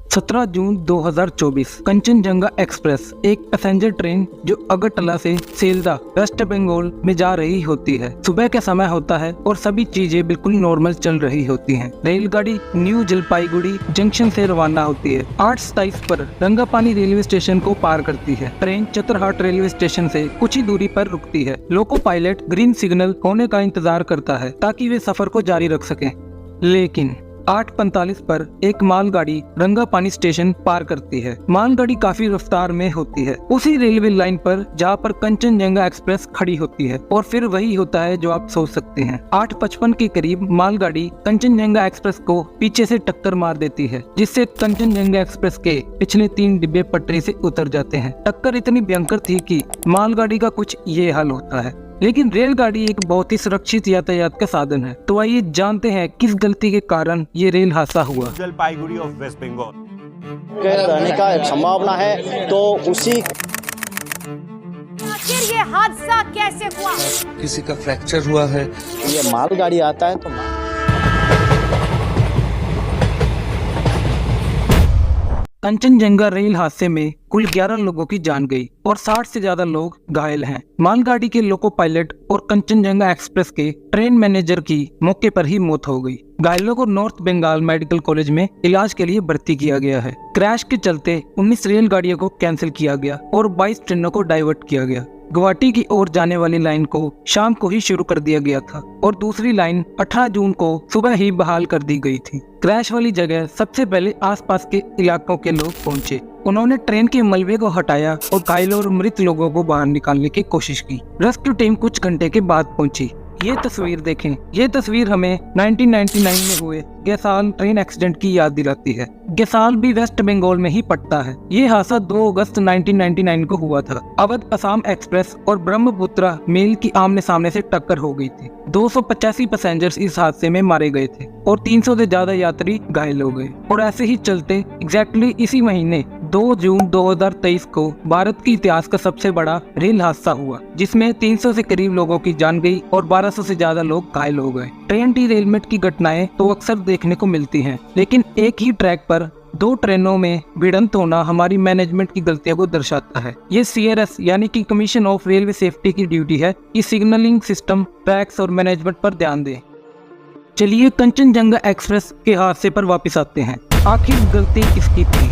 17 जून 2024 Kanchenjunga express एक passenger train जो अगरतला से सेल्दा वेस्ट बंगाल में जा रही होती है। सुबह का समय होता है और सभी चीजें बिल्कुल नॉर्मल चल रही होती हैं। रेलगाड़ी न्यू जलपाईगुड़ी जंक्शन से रवाना होती है। 8:27 पर रंगापानी रेलवे स्टेशन को पार करती है। ट्रेन चतरहाट रेलवे स्टेशन से कुछ ही दूरी पर रुकती है। लोको पायलट ग्रीन सिग्नल होने का इंतजार करता है ताकि वे सफर को जारी रख सकें, लेकिन 8:45 पर एक मालगाड़ी रंगापानी स्टेशन पार करती है। मालगाड़ी काफी रफ्तार में होती है, उसी रेलवे लाइन पर जहाँ पर कंचनजंगा एक्सप्रेस खड़ी होती है। और फिर वही होता है जो आप सोच सकते हैं। 8:55 के करीब मालगाड़ी कंचनजंगा एक्सप्रेस को पीछे से टक्कर मार देती है, जिससे कंचनजंगा एक्सप्रेस के पिछले 3 डिब्बे पटरी से उतर जाते हैं। टक्कर इतनी भयंकर थी कि मालगाड़ी का कुछ ये हाल होता है। लेकिन रेलगाड़ी एक बहुत ही सुरक्षित यातायात का साधन है। तो आइए जानते हैं किस गलती के कारण ये रेल हादसा हुआ। जलपाईगुड़ी ऑफ वेस्ट बंगाल के रहने का संभावना है, तो उसी आखिर ये हादसा कैसे हुआ? किसी का फ्रैक्चर हुआ है। ये मालगाड़ी आता है तो कंचनजंगा रेल हादसे में कुल 11 लोगों की जान गई और 60 से ज्यादा लोग घायल हैं। मालगाड़ी के लोको पायलट और कंचनजंगा एक्सप्रेस के ट्रेन मैनेजर की मौके पर ही मौत हो गई। घायलों को नॉर्थ बंगाल मेडिकल कॉलेज में इलाज के लिए भर्ती किया गया है। क्रैश के चलते 19 रेलगाड़ियों को कैंसिल किया गया और 22 ट्रेनों को डाइवर्ट किया गया। गुवाहाटी की ओर जाने वाली लाइन को शाम को ही शुरू कर दिया गया था और दूसरी लाइन 18 जून को सुबह ही बहाल कर दी गई थी। क्रैश वाली जगह सबसे पहले आसपास के इलाकों के लोग पहुंचे। उन्होंने ट्रेन के मलबे को हटाया और घायलों और मृत लोगों को बाहर निकालने की कोशिश की। रेस्क्यू टीम कुछ घंटे के बाद पहुंची। ये तस्वीर देखें। ये तस्वीर हमें 1999 में हुए गैसाल ट्रेन एक्सीडेंट की याद दिलाती है। गैसाल भी वेस्ट बंगाल में ही पड़ता है। ये हादसा 2 अगस्त 1999 को हुआ था। अवध असम एक्सप्रेस और ब्रह्मपुत्रा मेल की आमने सामने से टक्कर हो गई थी। 285 पैसेंजर्स इस हादसे में मारे गए थे और 300 से ज्यादा यात्री घायल हो गए। और ऐसे ही चलते एग्जैक्टली इसी महीने 2 जून 2023 को भारत के इतिहास का सबसे बड़ा रेल हादसा हुआ, जिसमें 300 से करीब लोगों की जान गई और 1200 से ज्यादा लोग घायल हो गए। ट्रेन डीरेलमेंट की घटनाएं तो अक्सर देखने को मिलती हैं, लेकिन एक ही ट्रैक पर 2 ट्रेनों में भिड़ंत होना हमारी मैनेजमेंट की गलतियों को दर्शाता है। ये CRS यानी कि कमीशन ऑफ रेलवे सेफ्टी की ड्यूटी है कि सिग्नलिंग सिस्टम, ट्रैक्स और मैनेजमेंट पर ध्यान दें। चलिए कंचनजंगा एक्सप्रेस के हादसे पर वापस आते हैं। आखिर गलती किसकी थी?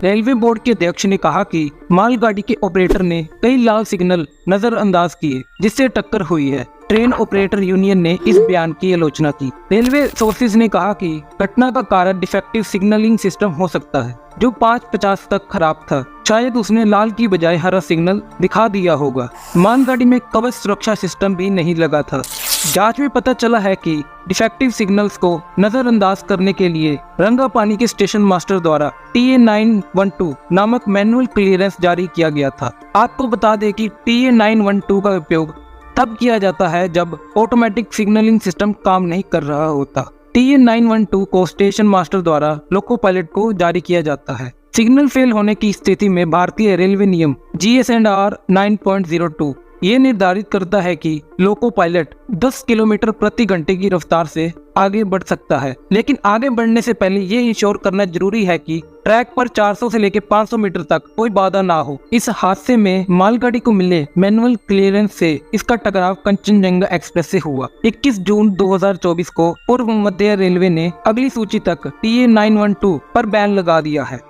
रेलवे बोर्ड के अध्यक्ष ने कहा कि मालगाड़ी के ऑपरेटर ने कई लाल सिग्नल नजरअंदाज किए, जिससे टक्कर हुई है। ट्रेन ऑपरेटर यूनियन ने इस बयान की आलोचना की। रेलवे सोर्सेज ने कहा कि घटना का कारण डिफेक्टिव सिग्नलिंग सिस्टम हो सकता है, जो 5:50 तक खराब था। शायद उसने लाल की बजाय हरा सिग्नल दिखा दिया होगा। मालगाड़ी में कवच सुरक्षा सिस्टम भी नहीं लगा था। जांच में पता चला है कि डिफेक्टिव सिग्नल्स को नजरअंदाज करने के लिए रंगापानी के स्टेशन मास्टर द्वारा TA912 नामक मैनुअल क्लियरेंस जारी किया गया था। आपको बता दें कि TA912 का उपयोग तब किया जाता है जब ऑटोमेटिक सिग्नलिंग सिस्टम काम नहीं कर रहा होता। TA912 को स्टेशन मास्टर द्वारा लोको पायलट को जारी किया जाता है। सिग्नल फेल होने की स्थिति में भारतीय रेलवे नियम GS&R 9.02 ये निर्धारित करता है कि लोको पायलट 10 किलोमीटर प्रति घंटे की रफ्तार से आगे बढ़ सकता है, लेकिन आगे बढ़ने से पहले ये इंश्योर करना जरूरी है कि ट्रैक पर 400 से लेकर 500 मीटर तक कोई बाधा ना हो। इस हादसे में मालगाड़ी को मिले मैनुअल क्लियरेंस से इसका टकराव कंचनजंगा एक्सप्रेस से हुआ। 21 जून 2024 को पूर्व मध्य रेलवे ने अगली सूची तक TA912 पर बैन लगा दिया है।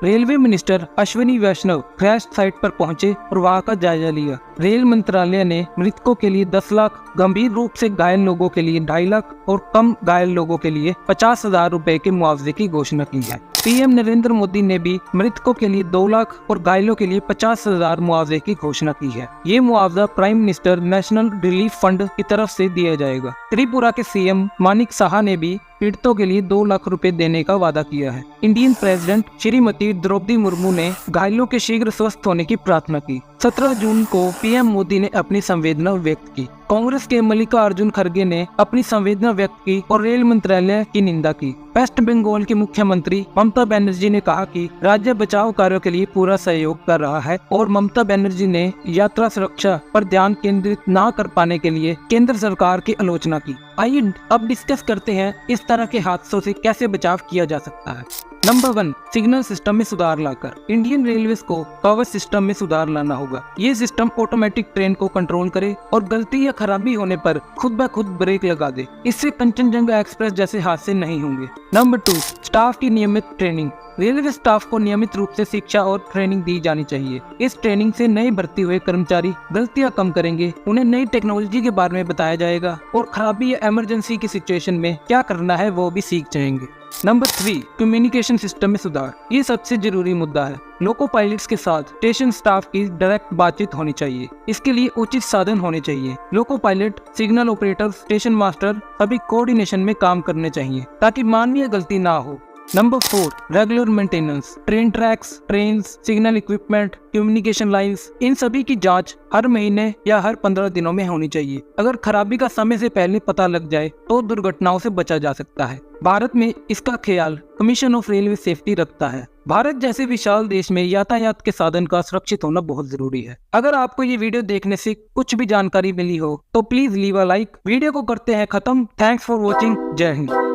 रेलवे मिनिस्टर अश्विनी वैष्णव क्रैश साइट पर पहुंचे और वहां का जायजा लिया। रेल मंत्रालय ने मृतकों के लिए 10 लाख, गंभीर रूप से घायल लोगों के लिए 2.5 लाख और कम घायल लोगों के लिए 50,000 रुपए के मुआवजे की घोषणा की है। PM नरेंद्र मोदी ने भी मृतकों के लिए 2 लाख और घायलों के लिए 50,000 मुआवजे की घोषणा की है। ये मुआवजा prime minister national relief fund की तरफ से दिया जाएगा। त्रिपुरा के CM मानिक साहा ने भी पीड़ितों के लिए 2 लाख रुपए देने का वादा किया है। इंडियन प्रेसिडेंट श्रीमती द्रौपदी मुर्मू ने घायलों के शीघ्र स्वस्थ होने की प्रार्थना की। 17 जून को पीएम मोदी ने अपनी संवेदना व्यक्त की। कांग्रेस के मल्लिकार्जुन खड़गे ने अपनी संवेदना व्यक्त की और रेल मंत्रालय की निंदा की। वेस्ट बंगाल की मुख्यमंत्री ममता बनर्जी ने कहा कि राज्य बचाव कार्यों के लिए पूरा सहयोग कर रहा है और ममता बनर्जी ने यात्रा सुरक्षा पर ध्यान केंद्रित न कर पाने के लिए केंद्र सरकार की आलोचना की। आइए अब डिस्कस करते हैं इस तरह के हादसों से कैसे बचाव किया जा सकता है। नंबर 1, सिग्नल सिस्टम में सुधार लाकर। इंडियन रेलवेज को पावर सिस्टम में सुधार लाना होगा। ये सिस्टम ऑटोमेटिक ट्रेन को कंट्रोल करे और गलती या खराबी होने पर खुद ब खुद ब्रेक लगा दे। इससे कंचनजंगा एक्सप्रेस जैसे हादसे नहीं होंगे। नंबर 2, स्टाफ की नियमित ट्रेनिंग। रेलवे स्टाफ को नियमित रूप से शिक्षा और ट्रेनिंग दी जानी चाहिए। इस ट्रेनिंग से नए भर्ती हुए कर्मचारी गलतियां कम करेंगे, उन्हें नई टेक्नोलॉजी के बारे में बताया जाएगा और खराबी या इमरजेंसी की सिचुएशन में क्या करना है वो भी सीख जाएंगे। नंबर 3, कम्युनिकेशन सिस्टम में सुधार। ये सबसे जरूरी मुद्दा है। लोको पायलट्स के साथ स्टेशन स्टाफ की डायरेक्ट बातचीत होनी चाहिए। इसके लिए उचित साधन होने चाहिए। Loco pilot, signal operator, station master सभी कोऑर्डिनेशन में काम करने चाहिए ताकि मानवीय गलती ना हो। Number 4, regular maintenance. Train tracks, train, signal equipment, communication lines, इन सभी की जांच हर महीने या हर 15 दिनों में होनी चाहिए। अगर खराबी का समय से पहले पता लग जाए तो दुर्घटनाओं से बचा जा सकता है। भारत में इसका ख्याल कमीशन ऑफ रेलवे सेफ्टी रखता है। भारत जैसे विशाल देश में यातायात के साधन का सुरक्षित होना बहुत जरूरी है। अगर आपको ये वीडियो देखने से कुछ भी जानकारी मिली हो तो please leave a like. Video को करते हैं खत्म। Thanks for watching. जय हिंद।